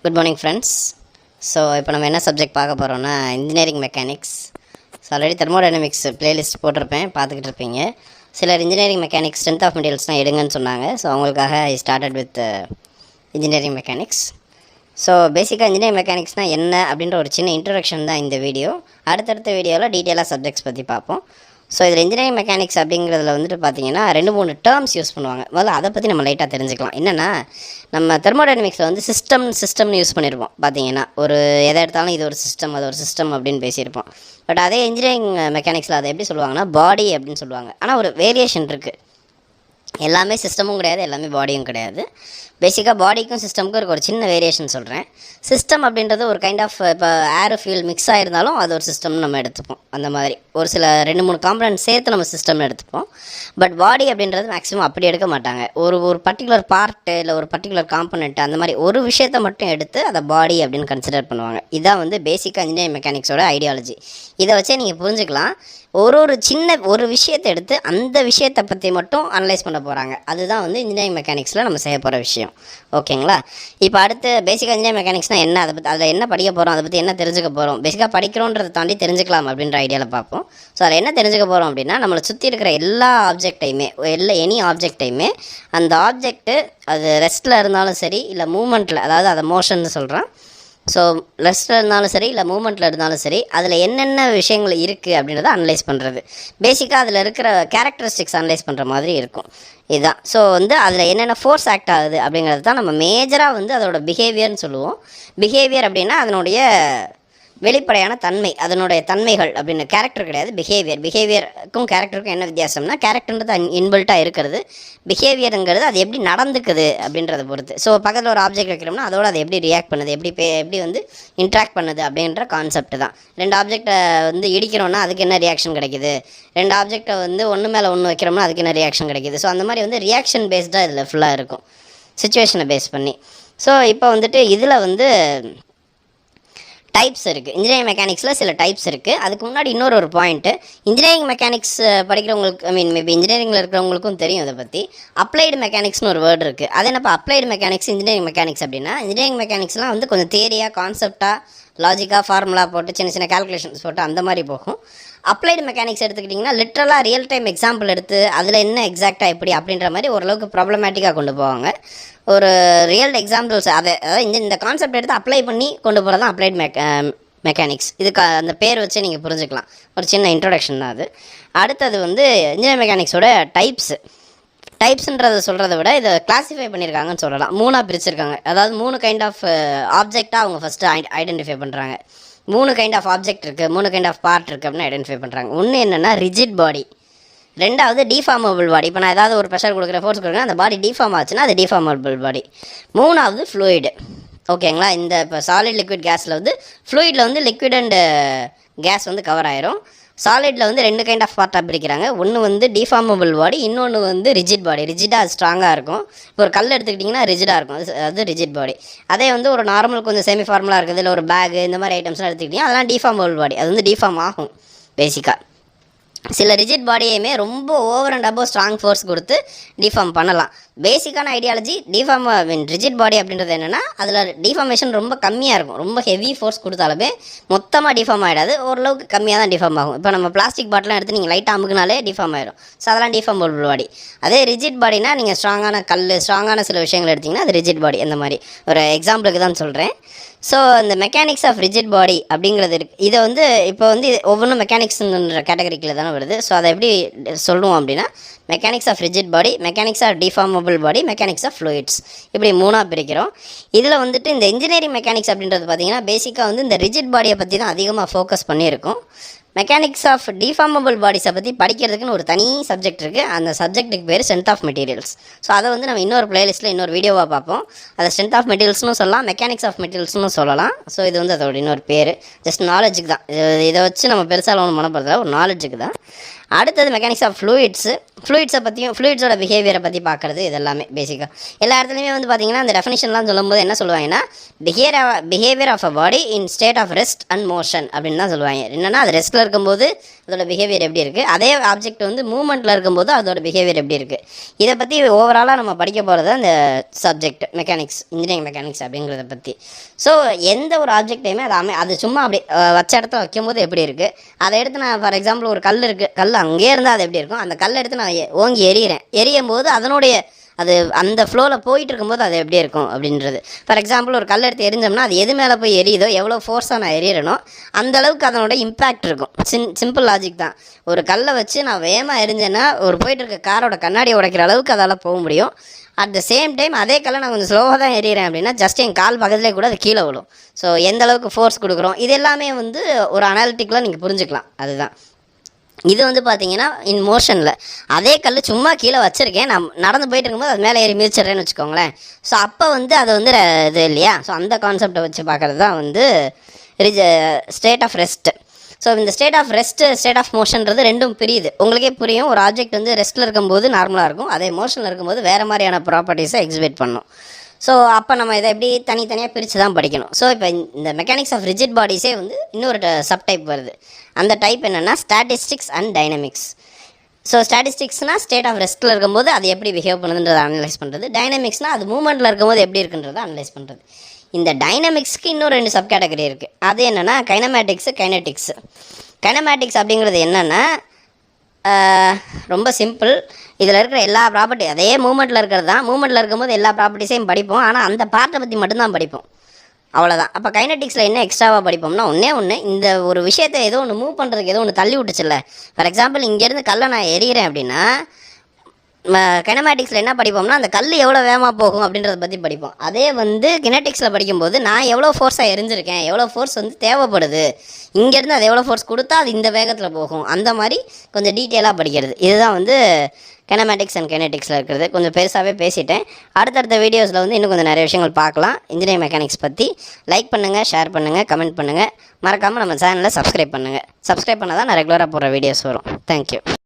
Good morning friends. So இப்போ நம்ம என்ன சப்ஜெக்ட் பார்க்க போகிறோம்னா engineering mechanics. So already thermodynamics playlist போட்டிருப்பேன், பார்த்துக்கிட்டு இருப்பீங்க. சிலர் இன்ஜினியரிங் மெக்கானிக்ஸ் ஸ்ட்ரென்த் ஆஃப் மெட்டீரியல்ஸ்லாம் எடுங்கன்னு சொன்னாங்க. ஸோ அவங்களுக்காக I started with engineering mechanics. So பேசிக்காக இன்ஜினியரிங் மெக்கானிக்ஸ்னால் என்ன அப்படின்ற ஒரு சின்ன இன்ட்ரடக்ஷன் தான் இந்த வீடியோ. அடுத்தடுத்த வீடியோவில் டீட்டெயிலாக சப்ஜெக்ட்ஸ் பற்றி பார்ப்போம். ஸோ இதில் இன்ஜினியரிங் மெக்கானிக்ஸ் அப்படிங்கிறதுல வந்துட்டு பார்த்தீங்கன்னா 2-3 டேர்ம்ஸ் யூஸ் பண்ணுவாங்க. முதல்ல அதை பற்றி நம்ம லைட்டாக தெரிஞ்சுக்கலாம். என்னென்னா, நம்ம தெர்மோடைனமிக்ஸில் வந்து சிஸ்டம்னு யூஸ் பண்ணியிருப்போம். பார்த்தீங்கன்னா ஒரு எதை எடுத்தாலும் இது ஒரு சிஸ்டம், அது ஒரு சிஸ்டம் அப்படின்னு பேசியிருப்போம். பட் அதே இன்ஜினியரிங் மெக்கானிக்ஸில் அதை எப்படி சொல்லுவாங்கன்னா பாடி அப்படின்னு சொல்லுவாங்க. ஆனால் ஒரு வேரியேஷன் இருக்குது. எல்லாமே சிஸ்டமும் கிடையாது, எல்லாமே பாடியும் கிடையாது. பேசிக்காக பாடிக்கும் சிஸ்டமுக்கும் இருக்க ஒரு சின்ன வேரியேஷன் சொல்கிறேன். சிஸ்டம் அப்படின்றது ஒரு கைண்ட் ஆஃப் இப்போ ஏர் ஃபியூல் மிக்ஸ் ஆகிருந்தாலும் அது ஒரு சிஸ்டம்னு நம்ம எடுத்துப்போம். அந்த மாதிரி ஒரு சில 2-3 காம்பனன்ட் சேர்த்து நம்ம சிஸ்டம்னு எடுத்துப்போம். பட் பாடி அப்படின்றது மேக்ஸிமம் அப்படி எடுக்க மாட்டாங்க. ஒரு பர்டிகுலர் பார்ட்டு இல்லை ஒரு பர்டிகுலர் காம்பனண்ட் அந்த மாதிரி ஒரு விஷயத்தை மட்டும் எடுத்து அதை பாடி அப்படின்னு கன்சிடர் பண்ணுவாங்க. இதான் வந்து பேசிக்காக இன்ஜினியரிங் மெக்கானிக்ஸோட ஐடியாலஜி. இதை வச்சே நீங்கள் புரிஞ்சுக்கலாம். ஒரு சின்ன ஒரு விஷயத்தை எடுத்து அந்த விஷயத்தை பற்றி மட்டும் அனலைஸ் பண்ண போகிறாங்க. அதுதான் வந்து இன்ஜினியரிங் மெக்கானிக்ஸில் நம்ம செய்ய போகிற விஷயம். ஓகேங்களா? இப்போ அடுத்து பேசிக்காக இன்ஜினியரிங் மெக்கானிக்ஸ்னால் என்ன, அதை பற்றி அதில் என்ன படிக்க போகிறோம், அதை பற்றி என்ன தெரிஞ்சுக்க போகிறோம், பேசிக்காக படிக்கிறோன்றதை தாண்டி தெரிஞ்சுக்கலாம் அப்படின்ற ஐடியாவில் பார்ப்போம். ஸோ அதில் என்ன தெரிஞ்சுக்க போகிறோம் அப்படின்னா, நம்மளை சுற்றி இருக்கிற எல்லா ஆப்ஜெக்டையுமே எனி ஆப்ஜெக்டையுமே அந்த ஆப்ஜெக்ட்டு அது ரெஸ்ட்டில் இருந்தாலும் சரி இல்லை மூமெண்ட்டில், அதாவது அதை மோஷன்னு சொல்கிறோம். ஸோ ரெஸ்ட்டில் இருந்தாலும் சரி இல்லை மூமெண்ட்டில் இருந்தாலும் சரி அதில் என்னென்ன விஷயங்கள் இருக்குது அப்படின்றத அனலைஸ் பண்ணுறது. பேசிக்காக அதில் இருக்கிற கேரக்டரிஸ்டிக்ஸ் அனலைஸ் பண்ணுற மாதிரி இருக்கும். இதுதான். ஸோ வந்து அதில் என்னென்ன ஃபோர்ஸ் ஆக்ட் ஆகுது அப்படிங்கிறது தான் நம்ம மேஜராக வந்து அதோட பிஹேவியர்னு சொல்லுவோம். பிஹேவியர் அப்படின்னா அதனுடைய வெளிப்படையான தன்மை, அதனுடைய தன்மைகள் அப்படின்னு. கேரக்டர் கிடையாது, பிஹேவியருக்கும் கேரக்டருக்கும் என்ன வித்தியாசம்னா, கேரக்டர்ன்றது இன்பில்ட்டாக இருக்கிறது, பிஹேவியருங்கிறது அது எப்படி நடந்துக்குது அப்படின்றத பொறுத்து. ஸோ பக்கத்தில் ஒரு ஆப்ஜெக்ட் வைக்கிறோம்னா அதோட அது எப்படி ரியாக்ட் பண்ணுது, எப்படி வந்து இன்ட்ராக்ட் பண்ணுது அப்படின்ற கான்செப்ட் தான். 2 ஆப்ஜெக்டை வந்து இடிக்கிறோன்னா அதுக்கு என்ன ரியாக்ஷன் கிடைக்குது, 2 ஆப்ஜெக்டை வந்து ஒன்று மேலே ஒன்று வைக்கிறோம்னா அதுக்கு என்ன ரியாக்ஷன் கிடைக்குது. ஸோ அந்த மாதிரி வந்து ரியாக்ஷன் பேஸ்டாக இதில் ஃபுல்லாக இருக்கும், சிச்சுவேஷனை பேஸ் பண்ணி. ஸோ இப்போ வந்துட்டு இதில் வந்து டைப்ஸ் இருக்குது. இன்ஜினியரிங் மெக்கானிக்ஸில் சில டைப்ஸ் இருக்குது. அதுக்கு முன்னாடி இன்னொரு பாயிண்ட்டு, இன்ஜினியரிங் மெக்கானிக்ஸ் படிக்கிறவங்களுக்கு மேபி இன்ஜினியரிங்கில் இருக்கிறவங்களுக்கும் தெரியும் இதை பற்றி. அப்ளைடு மெக்கானிக்ஸ்னு ஒரு வேர்டு இருக்குது. அது என்னப்பா அப்ளைடு மெக்கானிக்ஸ் இன்ஜினியரிங் மெக்கானிக்ஸ் அப்படின்னா, இன்ஜினியரிங் மெக்கானிக்ஸ்லாம் வந்து கொஞ்சம் தியரியாக, கான்செப்டாக, லாஜிக்காக, ஃபார்முலா போட்டு சின்ன கால்குலேஷன்ஸ் போட்டு அந்த மாதிரி போகும். அப்ளைடு மெக்கானிக்ஸ் எடுத்துக்கிட்டிங்கன்னா லிட்ரலாக ரியல் டைம் எக்ஸாம்பிள் எடுத்து அதில் என்ன எக்ஸாக்டாக எப்படி அப்படின்ற மாதிரி ஓரளவுக்கு ப்ராப்ளமேட்டிக்காக கொண்டு போவாங்க. ஒரு ரியல் எக்ஸாம்பிள்ஸ் அதாவது இந்த கான்செப்ட் எடுத்து அப்ளை பண்ணி கொண்டு போகிறது தான் அப்ளைட் மெக்கானிக்ஸ். இதுக்கு அந்த பேர் வச்சு நீங்கள் புரிஞ்சுக்கலாம். ஒரு சின்ன இன்ட்ரொடக்ஷன் தான் அது. அடுத்தது வந்து இன்ஜினியரிங் மெக்கானிக்ஸோட டைப்ஸ்ன்றதை சொல்கிறத விட இதை கிளாஸிஃபை பண்ணியிருக்காங்கன்னு சொல்லலாம். 3ஆக பிரிச்சிருக்காங்க. அதாவது 3 கைண்ட் ஆஃப் ஆப்ஜெக்டாக அவங்க ஃபஸ்ட்டு ஐடென்டிஃபை பண்ணுறாங்க. 3 கைண்ட் ஆஃப் ஆப்ஜெக்ட் இருக்குது, 3 கைண்ட் ஆஃப் பார்ட் இருக்குது அப்படின்னு ஐடென்டிஃபை பண்ணுறாங்க. ஒன்று என்னென்னா ரிஜிட் பாடி, 2வது டிஃபார்மபிள் பாடி. இப்போ நான் ஏதாவது ஒரு ப்ரெஷர் கொடுக்குறேன், ஃபோர்ஸ் கொடுக்குறேன், அந்த பாடி டிஃபார்ம் ஆச்சுன்னா அது டிஃபார்மபிள் பாடி. 3வது ஃப்ளூயிடு. ஓகேங்களா? இந்த இப்போ சாலிட் லிக்விட் கேஸில் வந்து ஃப்ளூயிடில் வந்து லிக்விட் அண்ட் கேஸ் வந்து கவர் ஆயிரும். சாலிடில் வந்து 2 கைண்ட் ஆஃப் பார்ட்டாக பிரிக்கிறாங்க. ஒன்று வந்து டிஃபார்மபிள் பாடி, இன்னொன்று வந்து ரிஜிட் பாடி. ரிஜிடாக அது ஸ்ட்ராங்காக இருக்கும். இப்போ ஒரு கல் எடுத்துக்கிட்டிங்கன்னா ரிஜிடாக இருக்கும், அது ரிஜிட் பாடி. அதே வந்து ஒரு நார்மல் கொஞ்சம் செமி ஃபார்முலாக இருக்குது, இல்லை ஒரு பேகு இந்த மாதிரி ஐட்டம்ஸ்லாம் எடுத்துக்கிட்டிங்கன்னா அதெல்லாம் டிஃபார்மபிள் பாடி. அது வந்து டிஃபார்ம் ஆகும் பேசிக்காக. சில ரிஜிட் பாடியுமே ரொம்ப over and above strong force கொடுத்து டிஃபார்ம் பண்ணலாம். பேசிக்கான ஐடியாலஜி ரிஜிட் பாடி அப்படின்றது என்னென்னா, அதில் டிஃபார்மேஷன் ரொம்ப கம்மியாக இருக்கும். ரொம்ப ஹெவி ஃபோர்ஸ் கொடுத்தாலுமே மொத்தமாக டிஃபார்ம் ஆகிடாது, ஓரளவுக்கு கம்மியாக தான் டிஃபார்ம் ஆகும். இப்போ நம்ம பிளாஸ்டிக் பாட்டிலாம் எடுத்து நீங்கள் லைட்டாக அமுக்குனாலே டிஃபார்ம் ஆயிடும். ஸோ அதெல்லாம் டிஃபார்மபிள் பாடி. அதே ரிஜிட் பாடினா நீங்கள் ஸ்ட்ராங்கான சில விஷயங்கள் எடுத்திங்கன்னா அது ரிஜிட் பாடி. அந்த மாதிரி ஒரு எக்ஸாம்பிளுக்கு தான் சொல்கிறேன். ஸோ இந்த மெக்கானிக்ஸ் ஆஃப் ரிஜிட் பாடி அப்படிங்கிறது இருக்குது. இதை வந்து இப்போ வந்து ஒவ்வொன்றும் மெக்கானிக்ஸ்ன்ற கேட்டகரிக்கில் தானே வருது. ஸோ அதை எப்படி சொல்லுவோம் அப்படின்னா, mechanics of rigid body, mechanics of deformable body, mechanics of fluids, இப்படி 3ஆக பிரிக்கிறோம். இதில் வந்துட்டு இந்த இன்ஜினியரிங் மெக்கானிக்ஸ் அப்படின்றது பார்த்திங்கன்னா பேசிக்காக வந்து இந்த ரிஜிட் பாடியை பற்றி தான் அதிகமாக ஃபோக்கஸ் பண்ணியிருக்கோம். மெக்கானிக்ஸ் ஆஃப் டிஃபார்மபிள் பாடிஸை பற்றி படிக்கிறதுக்குன்னு ஒரு தனி சப்ஜெக்ட் இருக்குது. அந்த சப்ஜெக்ட்டுக்கு பேர் ஸ்ட்ரென்த் ஆஃப் மெட்டீரியல்ஸ். ஸோ அதை வந்து நம்ம இன்னொரு பிளேலிஸ்ட்டில் இன்னொரு வீடியோவாக பார்ப்போம். அதை ஸ்ட்ரென்த் ஆஃப் மெட்டீரியல்ஸ்னு சொல்லலாம், மெக்கானிக்ஸ் ஆஃப் மெட்டீரியல்ஸ்னு சொல்லலாம். ஸோ இது வந்து அதோட இன்னொரு பேர். ஜஸ்ட் நாலேஜுக்கு தான். இதை வச்சு நம்ம பெருசாக ஒன்றும் பண்ண போகிறதில்ல, ஒரு நாலேஜுக்கு தான். அடுத்தது மெக்கானிக்ஸ் ஆஃப் ஃப்ளூயிட்ஸை பற்றியும் ஃப்ளூயிட்ஸோட பிஹேவியரை பற்றி பார்க்குறது. இது எல்லாமே பேசிக்காக எல்லா இடத்துலையுமே வந்து பார்த்திங்கன்னா அந்த டெஃபினிஷன்லாம் சொல்லும்போது என்ன சொல்லுவாங்கன்னா, behaviour of a body in state of rest and motion அப்படின்னு தான் சொல்லுவாங்க. என்னென்னா அது ரெஸ்ட்டில் இருக்கும்போது அதோட பிஹேவியர் எப்படி இருக்குது, அதே ஆப்ஜெக்ட் வந்து மூவ்மெண்ட்டில் இருக்கும்போது அதோட பிஹேவியர் எப்படி இருக்குது, இதை பற்றி ஓவராலாக நம்ம படிக்க போகிறது அந்த சப்ஜெக்ட் மெக்கானிக்ஸ், இன்ஜினியரிங் மெக்கானிக்ஸ் அப்படிங்கிறத பற்றி. ஸோ எந்த ஒரு ஆப்ஜெக்டையுமே அது சும்மா அப்படி வச்ச இடத்துல வைக்கும்போது எப்படி இருக்குது, அதை எடுத்து நான் ஃபார் எக்ஸாம்பிள் ஒரு கல் இருக்குது, கல் அங்கேயே இருந்தால் அது எப்படி இருக்கும், அந்த கல்லை எடுத்து நான் ஓங்கி எரியும் போது அதனுடைய அது அந்த ஃப்ளோவில் போயிட்டு இருக்கும்போது அது எப்படி இருக்கும் அப்படின்றது. ஃபார் எக்ஸாம்பிள் ஒரு கல் எடுத்து எரிஞ்சோம்னா அது எது மேலே போய் எரியுதோ, எவ்வளோ ஃபோர்ஸாக நான் எரியறனோ அந்தளவுக்கு அதனோட இம்பேக்ட் இருக்கும். சிம்பிள் லாஜிக் தான். ஒரு கல்லை வச்சு நான் வேகமாக எரிஞ்சேன்னா ஒரு போயிட்டு இருக்க காரோட கண்ணாடியை உடைக்கிற அளவுக்கு அதால் போக முடியும். அட் த சேம் டைம் அதே கல்லை நான் கொஞ்சம் ஸ்லோவாக தான் எறிகிறேன் அப்படின்னா ஜஸ்ட் என் கால் பக்கத்துலேயே கூட அது கீழே விழும். ஸோ எந்த அளவுக்கு ஃபோர்ஸ் கொடுக்குறோம் இது எல்லாமே வந்து ஒரு அனாலிட்டிக்கலாக நீங்கள் புரிஞ்சுக்கலாம். அதுதான் இது வந்து பார்த்தீங்கன்னா இன் மோஷனில் அதே கல் சும்மா கீழே வச்சுருக்கேன், நான் நடந்து போயிட்டு இருக்கும்போது அது மேலே ஏறி மிதிச்சிட்றேன்னு வச்சுக்கோங்களேன். ஸோ அப்போ வந்து அது வந்து இது இல்லையா. ஸோ அந்த கான்செப்டை வச்சு பார்க்குறது தான் வந்து ஸ்டேட் ஆஃப் ரெஸ்ட். ஸோ இந்த state of rest, state of மோஷன்றது ரெண்டும் பிரியுது. உங்களுக்கே புரியும், ஒரு ஆப்ஜெக்ட் வந்து ரெஸ்ட்டில் இருக்கும்போது நார்மலாக இருக்கும், அதே மோஷனில் இருக்கும்போது வேறு மாதிரியான ப்ராப்பர்ட்டிஸை எக்ஸிபிட் பண்ணும். ஸோ அப்போ நம்ம இதை எப்படி தனித்தனியாக பிரித்து தான் படிக்கணும். ஸோ இப்போ இந்த மெக்கானிக்ஸ் ஆஃப் ரிஜிட் பாடிஸே வந்து இன்னொரு சப்டைப் வருது. அந்த டைப் என்னென்னா ஸ்டாட்டிஸ்டிக்ஸ் அண்ட் டைனமிக்ஸ். ஸோ ஸ்டாட்டிஸ்டிக்ஸ்னால் ஸ்டேட் ஆஃப் ரெஸ்ட்டில் இருக்கும்போது அது எப்படி பிஹேவ் பண்ணுதுன்றதை அனலைஸ் பண்ணுறது. டைனமிக்ஸ்னால் அது மூவ்மெண்ட்டில் இருக்கும்போது எப்படி இருக்குன்றதை அனலைஸ் பண்ணுறது. இந்த டைனமிக்ஸ்க்கு இன்னும் 2 சப் கேட்டகரி இருக்குது. அது என்னென்னா கைனமேட்டிக்ஸு, கைனட்டிக்ஸு. கைனமேட்டிக்ஸ் அப்படிங்கிறது என்னென்னா ரொம்ப சிம்பிள். இதில் இருக்கிற எல்லா ப்ராப்பர்ட்டி அதே மூமெண்ட்டில் இருக்கிறது தான். மூமெண்ட்டில் இருக்கும்போது எல்லா ப்ராப்பர்ட்டிஸையும் படிப்போம், ஆனால் அந்த பார்ட்டை பற்றி மட்டும்தான் படிப்போம், அவ்வளோதான். அப்போ கைனட்டிக்ஸில் என்ன எக்ஸ்ட்ராவாக படிப்போம்னா ஒன்று இந்த ஒரு விஷயத்தை ஏதோ ஒன்று மூவ் பண்ணுறதுக்கு ஏதோ ஒன்று தள்ளி விட்டுச்சுல்ல. ஃபார் எக்ஸாம்பிள் இங்கேருந்து கல்லை நான் எறிகிறேன் அப்படின்னா கைனமேட்டிக்ஸில் என்ன படிப்போம்னா அந்த கல் எவ்வளோ வேகமாக போகும் அப்படின்றத பற்றி படிப்போம். அதே வந்து கினெட்டிக்ஸில் படிக்கும்போது நான் எவ்வளோ ஃபோர்ஸாக எரிஞ்சிருக்கேன், எவ்வளோ ஃபோர்ஸ் வந்து தேவைப்படுது, இங்கேருந்து அது எவ்வளோ ஃபோர்ஸ் கொடுத்தா அது இந்த வேகத்தில் போகும், அந்த மாதிரி கொஞ்சம் டீட்டெயிலாக படிக்கிறது. இதுதான் வந்து கைனமேட்டிக்ஸ் அண்ட் கைனெட்டிக்ஸில் இருக்கிறது. கொஞ்சம் பெருசாகவே பேசிட்டேன். அடுத்தடுத்த வீடியோஸில் வந்து இன்னும் கொஞ்சம் நிறைய விஷயங்கள் பார்க்கலாம் இன்ஜினியரிங் மெக்கானிக்ஸ் பற்றி. லைக் பண்ணுங்கள், ஷேர் பண்ணுங்கள், கமெண்ட் பண்ணுங்கள். மறக்காமல் நம்ம சேனலை சப்ஸ்கிரைப் பண்ணுங்கள். சப்ஸ்கிரைப் பண்ணால் தான் நான் ரெகுலராக போடுற வீடியோஸ் வரும். தேங்க்யூ.